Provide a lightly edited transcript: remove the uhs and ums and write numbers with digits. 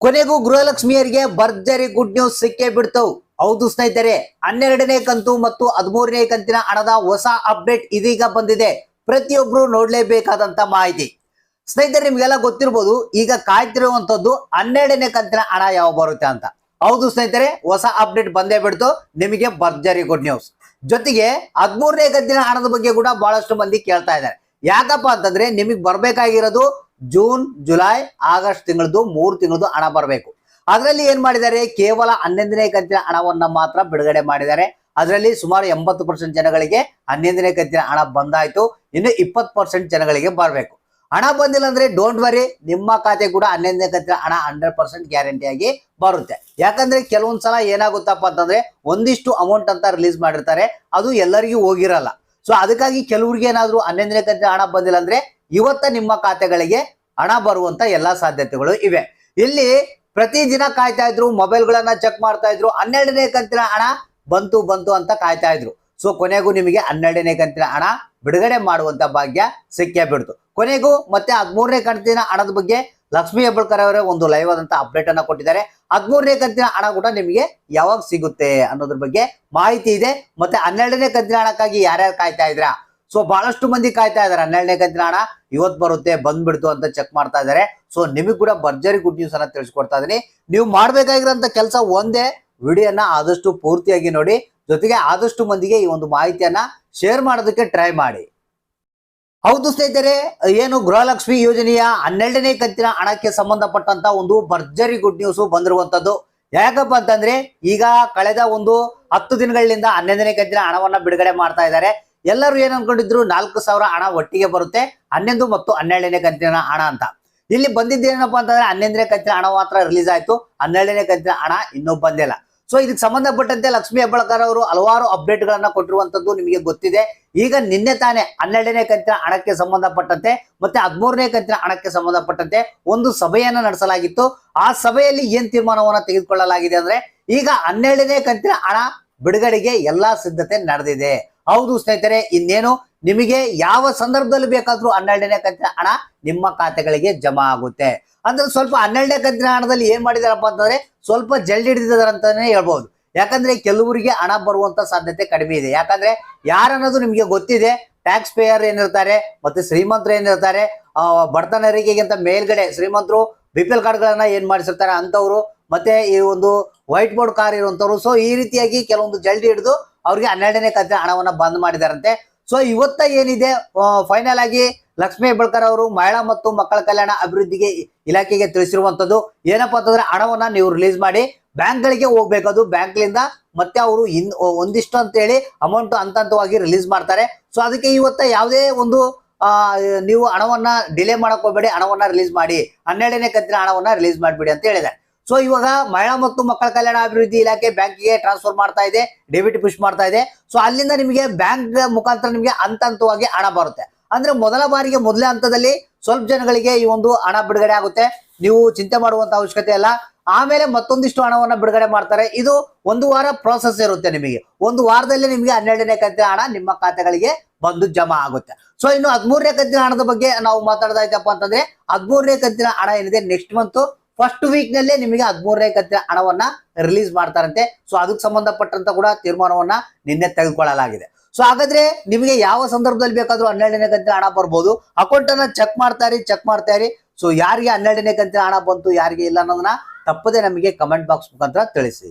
ಕೊನೆಗೂ ಗೃಹಲಕ್ಷ್ಮಿಯರಿಗೆ ಭರ್ಜರಿ good news ಸಿಕ್ಕೇ ಬಿಡ್ತವು. ಹೌದು ಸ್ನೇಹಿತರೆ, 12ನೇ ಕಂತು ಮತ್ತು 13ನೇ ಕಂತಿನ ಹಣದ ಹೊಸ ಅಪ್ಡೇಟ್ ಇದೀಗ ಬಂದಿದೆ. ಪ್ರತಿಯೊಬ್ರು ನೋಡ್ಲೇಬೇಕಾದಂತ ಮಾಹಿತಿ. ಸ್ನೇಹಿತರೆ, ನಿಮ್ಗೆಲ್ಲ ಗೊತ್ತಿರಬಹುದು, ಈಗ ಕಾಯ್ತಿರುವಂತದ್ದು 12ನೇ ಕಂತಿನ ಹಣ ಯಾವ ಬರುತ್ತೆ ಅಂತ. ಹೌದು ಸ್ನೇಹಿತರೆ, ಹೊಸ ಅಪ್ಡೇಟ್ ಬಂದೇ ಬಿಡ್ತು. ನಿಮಗೆ ಭರ್ಜರಿ ಗುಡ್ ನ್ಯೂಸ್. ಜೊತೆಗೆ 13ನೇ ಕಂತಿನ ಹಣದ ಬಗ್ಗೆ ಕೂಡ ಬಹಳಷ್ಟು ಮಂದಿ ಕೇಳ್ತಾ ಇದ್ದಾರೆ. ಯಾಕಪ್ಪ ಅಂತಂದ್ರೆ, ನಿಮಗೆ ಬರ್ಬೇಕಾಗಿರೋದು ಜೂನ್, ಜುಲೈ, ಆಗಸ್ಟ್ ತಿಂಗಳದ್ದು 3 ತಿಂಗಳದ್ದು ಹಣ ಬರಬೇಕು. ಅದರಲ್ಲಿ ಏನ್ ಮಾಡಿದ್ದಾರೆ, ಕೇವಲ 11ನೇ ಕಂತಿನ ಹಣವನ್ನ ಮಾತ್ರ ಬಿಡುಗಡೆ ಮಾಡಿದ್ದಾರೆ. ಅದರಲ್ಲಿ ಸುಮಾರು 80% ಜನಗಳಿಗೆ 11ನೇ ಕಂತಿನ ಹಣ ಬಂದಾಯ್ತು. ಇನ್ನು 20% ಜನಗಳಿಗೆ ಬರಬೇಕು. ಹಣ ಬಂದಿಲ್ಲ ಅಂದ್ರೆ ಡೋಂಟ್ ವರಿ, ನಿಮ್ಮ ಖಾತೆ ಕೂಡ 11ನೇ ಕಂತಿನ ಹಣ 100% ಗ್ಯಾರಂಟಿ ಆಗಿ ಬರುತ್ತೆ. ಯಾಕಂದ್ರೆ ಕೆಲವೊಂದ್ಸಲ ಏನಾಗುತ್ತಪ್ಪ ಅಂತಂದ್ರೆ, ಒಂದಿಷ್ಟು ಅಮೌಂಟ್ ಅಂತ ರಿಲೀಸ್ ಮಾಡಿರ್ತಾರೆ, ಅದು ಎಲ್ಲರಿಗೂ ಹೋಗಿರಲ್ಲ. ಸೊ ಅದಕ್ಕಾಗಿ ಕೆಲವ್ರಿಗೆ ಏನಾದ್ರು 11ನೇ ಕಂತಿನ ಹಣ ಬಂದಿಲ್ಲ ಅಂದ್ರೆ ಇವತ್ತ ನಿಮ್ಮ ಖಾತೆಗಳಿಗೆ ಹಣ ಬರುವಂತ ಎಲ್ಲಾ ಸಾಧ್ಯತೆಗಳು ಇವೆ. ಇಲ್ಲಿ ಪ್ರತಿದಿನ ಕಾಯ್ತಾ ಇದ್ರು, ಮೊಬೈಲ್ ಗಳನ್ನ ಚೆಕ್ ಮಾಡ್ತಾ ಇದ್ರು, 12ನೇ ಕಂತಿನ ಹಣ ಬಂತು ಅಂತ ಕಾಯ್ತಾ ಇದ್ರು. ಸೊ ಕೊನೆಗೂ ನಿಮಗೆ 12ನೇ ಕಂತಿನ ಹಣ ಬಿಡುಗಡೆ ಮಾಡುವಂತ ಭಾಗ್ಯ ಸಿಕ್ಕೇ ಬಿಡ್ತು. ಕೊನೆಗೂ ಮತ್ತೆ 13ನೇ ಕಂತಿನ ಹಣದ ಬಗ್ಗೆ ಲಕ್ಷ್ಮೀ ಹೆಬ್ಬಾಳ್ಕರ್ ಅವರೇ ಒಂದು ಲೈವ್ ಆದಂತ ಅಪ್ಡೇಟ್ ಅನ್ನ ಕೊಟ್ಟಿದ್ದಾರೆ. 13ನೇ ಕಂತಿನ ಹಣ ಕೂಡ ನಿಮಗೆ ಯಾವಾಗ ಸಿಗುತ್ತೆ ಅನ್ನೋದ್ರ ಬಗ್ಗೆ ಮಾಹಿತಿ ಇದೆ. ಮತ್ತೆ 12ನೇ ಕಂತಿನ ಹಣಕ್ಕಾಗಿ ಯಾರ್ಯಾರು ಕಾಯ್ತಾ ಇದ್ರಾ? ಸೊ ಬಹಳಷ್ಟು ಮಂದಿ ಕಾಯ್ತಾ ಇದಾರೆ. 12ನೇ ಕಂತಿನ ಹಣ ಇವತ್ತು ಬರುತ್ತೆ, ಬಂದ್ಬಿಡ್ತು ಅಂತ ಚೆಕ್ ಮಾಡ್ತಾ ಇದಾರೆ. ಸೊ ನಿಮಗೆ ಕೂಡ ಭರ್ಜರಿ ಗುಡ್ ನ್ಯೂಸ್ ಅನ್ನ ತಿಳಿಸ್ಕೊಡ್ತಾ ಇದೀನಿ. ನೀವು ಮಾಡ್ಬೇಕಾಗಿರೋಂತ ಕೆಲಸ ಒಂದೇ, ವಿಡಿಯೋನ ಆದಷ್ಟು ಪೂರ್ತಿಯಾಗಿ ನೋಡಿ, ಜೊತೆಗೆ ಆದಷ್ಟು ಮಂದಿಗೆ ಈ ಒಂದು ಮಾಹಿತಿಯನ್ನ ಶೇರ್ ಮಾಡೋದಕ್ಕೆ ಟ್ರೈ ಮಾಡಿ. ಹೌದು ಸ್ನೇಹಿತರೆ, ಏನು ಗೃಹಲಕ್ಷ್ಮಿ ಯೋಜನೆಯ 12ನೇ ಕಂತಿನ ಹಣಕ್ಕೆ ಸಂಬಂಧಪಟ್ಟಂತ ಒಂದು ಭರ್ಜರಿ ಗುಡ್ ನ್ಯೂಸ್ ಬಂದಿರುವಂತದ್ದು. ಯಾಕಪ್ಪ ಅಂತಂದ್ರೆ, ಈಗ ಕಳೆದ ಒಂದು 10 ದಿನಗಳಿಂದ 11ನೇ ಕಂತಿನ ಹಣವನ್ನ ಬಿಡುಗಡೆ ಮಾಡ್ತಾ ಇದ್ದಾರೆ. ಎಲ್ಲರೂ ಏನ್ ಅನ್ಕೊಂಡಿದ್ರು, 4,000 ಹಣ ಒಟ್ಟಿಗೆ ಬರುತ್ತೆ, 11 ಮತ್ತು 12ನೇ ಕಂತಿನ ಹಣ ಅಂತ. ಇಲ್ಲಿ ಬಂದಿದ್ದೇನಪ್ಪ ಅಂತಂದ್ರೆ, 11ನೇ ಕಂತಿನ ಹಣ ಮಾತ್ರ ರಿಲೀಸ್ ಆಯ್ತು, 12ನೇ ಕಂತಿನ ಹಣ ಇನ್ನೂ ಬಂದಿಲ್ಲ. ಸೊ ಇದಕ್ಕೆ ಸಂಬಂಧಪಟ್ಟಂತೆ ಲಕ್ಷ್ಮೀ ಹೆಬ್ಬಾಳ್ಕರ್ ಅವರು ಹಲವಾರು ಅಪ್ಡೇಟ್ ಗಳನ್ನ ಕೊಟ್ಟಿರುವಂತದ್ದು ನಿಮಗೆ ಗೊತ್ತಿದೆ. ಈಗ ನಿನ್ನೆ ತಾನೇ 12ನೇ ಕಂತಿನ ಹಣಕ್ಕೆ ಸಂಬಂಧಪಟ್ಟಂತೆ ಮತ್ತೆ 13ನೇ ಕಂತಿನ ಹಣಕ್ಕೆ ಸಂಬಂಧಪಟ್ಟಂತೆ ಒಂದು ಸಭೆಯನ್ನ ನಡೆಸಲಾಗಿತ್ತು. ಆ ಸಭೆಯಲ್ಲಿ ಏನ್ ತೀರ್ಮಾನವನ್ನ ತೆಗೆದುಕೊಳ್ಳಲಾಗಿದೆ ಅಂದ್ರೆ, ಈಗ 12ನೇ ಕಂತಿನ ಹಣ ಬಿಡುಗಡೆಗೆ ಎಲ್ಲಾ ಸಿದ್ಧತೆ ನಡೆದಿದೆ. ಹೌದು ಸ್ನೇಹಿತರೆ, ಇನ್ನೇನು ನಿಮಗೆ ಯಾವ ಸಂದರ್ಭದಲ್ಲಿ ಬೇಕಾದ್ರೂ 12ನೇ ಕಂತಿನ ಹಣ ನಿಮ್ಮ ಖಾತೆಗಳಿಗೆ ಜಮಾ ಆಗುತ್ತೆ. ಅಂದ್ರೆ ಸ್ವಲ್ಪ 12ನೇ ಕಂತಿನ ಹಣದಲ್ಲಿ ಏನ್ ಮಾಡಿದಾರಪ್ಪ ಅಂತಂದ್ರೆ, ಸ್ವಲ್ಪ ಜಲ್ದಿ ಹಿಡಿದಿದ್ದಾರೆ ಅಂತಾನೆ ಹೇಳ್ಬಹುದು. ಯಾಕಂದ್ರೆ ಕೆಲವರಿಗೆ ಹಣ ಬರುವಂತ ಸಾಧ್ಯತೆ ಕಡಿಮೆ ಇದೆ. ಯಾಕಂದ್ರೆ ಯಾರನ್ನೋದು ನಿಮ್ಗೆ ಗೊತ್ತಿದೆ. ಟ್ಯಾಕ್ಸ್ ಪೇಯರ್ ಏನಿರ್ತಾರೆ, ಮತ್ತೆ ಶ್ರೀಮಂತರು ಏನಿರ್ತಾರೆ, ಬಡತನರಿಗೆಗಿಂತ ಮೇಲ್ಗಡೆ ಶ್ರೀಮಂತರು BPL ಕಾರ್ಡ್ ಗಳನ್ನ ಏನ್ ಮಾಡಿಸಿರ್ತಾರೆ ಅಂತವ್ರು, ಮತ್ತೆ ಈ ಒಂದು ವೈಟ್ ಬೋರ್ಡ್ ಕಾರ್ ಇರುವಂತವ್ರು. ಸೊ ಈ ರೀತಿಯಾಗಿ ಕೆಲವೊಂದು ಜಲ್ದಿ ಹಿಡಿದು ಅವ್ರಿಗೆ 12ನೇ ಕಂತಿನ ಹಣವನ್ನ ಬಂದ್ ಮಾಡಿದಾರಂತೆ. ಸೊ ಇವತ್ತ ಏನಿದೆ, ಫೈನಲ್ ಆಗಿ ಲಕ್ಷ್ಮೀ ಹೆಬ್ಬಾಳ್ಕರ್ ಅವರು ಮಹಿಳಾ ಮತ್ತು ಮಕ್ಕಳ ಕಲ್ಯಾಣ ಅಭಿವೃದ್ಧಿಗೆ ಇಲಾಖೆಗೆ ತಿಳಿಸಿರುವಂತದ್ದು ಏನಪ್ಪಾ ಅಂತಂದ್ರೆ, ಹಣವನ್ನ ನೀವು ರಿಲೀಸ್ ಮಾಡಿ ಬ್ಯಾಂಕ್ ಗಳಿಗೆ ಹೋಗ್ಬೇಕು. ಅದು ಬ್ಯಾಂಕ್ಲಿಂದ ಮತ್ತೆ ಅವರು ಒಂದಿಷ್ಟು ಅಂತ ಹೇಳಿ ಅಮೌಂಟ್ ಹಂತವಾಗಿ ರಿಲೀಸ್ ಮಾಡ್ತಾರೆ. ಸೊ ಅದಕ್ಕೆ ಇವತ್ತ ಯಾವುದೇ ಒಂದು ನೀವು ಹಣವನ್ನ ಡಿಲೇ ಮಾಡಕ್ ಹೋಗ್ಬೇಡಿ, ಹಣವನ್ನ ರಿಲೀಸ್ ಮಾಡಿ, 12ನೇ ಕಂತಿನ ಹಣವನ್ನ ರಿಲೀಸ್ ಮಾಡ್ಬಿಡಿ ಅಂತ ಹೇಳಿದೆ. ಸೊ ಇವಾಗ ಮಹಿಳಾ ಮತ್ತು ಮಕ್ಕಳ ಕಲ್ಯಾಣ ಅಭಿವೃದ್ಧಿ ಇಲಾಖೆ ಬ್ಯಾಂಕಿಗೆ ಟ್ರಾನ್ಸ್ಫರ್ ಮಾಡ್ತಾ ಇದೆ, ಡೆಬಿಟ್ ಪುಷ್ ಮಾಡ್ತಾ ಇದೆ. ಸೊ ಅಲ್ಲಿಂದ ನಿಮಗೆ ಬ್ಯಾಂಕ್ ಮುಖಾಂತರ ನಿಮಗೆ ಹಂತವಾಗಿ ಹಣ ಬರುತ್ತೆ. ಅಂದ್ರೆ ಮೊದಲ ಬಾರಿಗೆ ಮೊದಲೇ ಹಂತದಲ್ಲಿ ಸ್ವಲ್ಪ ಜನಗಳಿಗೆ ಈ ಒಂದು ಹಣ ಬಿಡುಗಡೆ ಆಗುತ್ತೆ. ನೀವು ಚಿಂತೆ ಮಾಡುವಂತ ಅವಶ್ಯಕತೆ ಇಲ್ಲ. ಆಮೇಲೆ ಮತ್ತೊಂದಿಷ್ಟು ಹಣವನ್ನ ಬಿಡುಗಡೆ ಮಾಡ್ತಾರೆ. ಇದು 1 ವಾರ ಪ್ರೋಸೆಸ್ ಇರುತ್ತೆ. ನಿಮಗೆ 1 ವಾರದಲ್ಲಿ ನಿಮಗೆ 12ನೇ ಕಂತಿನ ಹಣ ನಿಮ್ಮ ಖಾತೆಗಳಿಗೆ ಬಂದು ಜಮಾ ಆಗುತ್ತೆ. ಸೊ ಇನ್ನು 13ನೇ ಕಂತಿನ ಹಣದ ಬಗ್ಗೆ ನಾವು ಮಾತಾಡ್ತಾ ಇದ್ದಪ್ಪ ಅಂತಂದ್ರೆ, 13ನೇ ಕಂತಿನ ಹಣ ಏನಿದೆ ನೆಕ್ಸ್ಟ್ ಮಂತ್ ಫಸ್ಟ್ ವೀಕ್ ನಲ್ಲೇ ನಿಮಗೆ 13ನೇ ಕಂತಿನ ಹಣವನ್ನ ರಿಲೀಸ್ ಮಾಡ್ತಾರಂತೆ. ಸೊ ಅದಕ್ಕೆ ಸಂಬಂಧಪಟ್ಟಂತ ಕೂಡ ತೀರ್ಮಾನವನ್ನ ನಿನ್ನೆ ತೆಗೆದುಕೊಳ್ಳಲಾಗಿದೆ. ಸೊ ಹಾಗಾದ್ರೆ ನಿಮಗೆ ಯಾವ ಸಂದರ್ಭದಲ್ಲಿ ಬೇಕಾದ್ರೂ 12ನೇ ಕಂತಿನ ಹಣ ಬರ್ಬೋದು. ಅಕೌಂಟ್ ಅನ್ನ ಚೆಕ್ ಮಾಡ್ತಾ ಇರಿ. ಸೊ ಯಾರಿಗೆ 12ನೇ ಕಂತಿನ ಹಣ ಬಂತು, ಯಾರಿಗೆ ಇಲ್ಲ ಅನ್ನೋದನ್ನ ತಪ್ಪದೆ ನಮಗೆ ಕಮೆಂಟ್ ಬಾಕ್ಸ್ ಮುಖಾಂತರ ತಿಳಿಸಿ.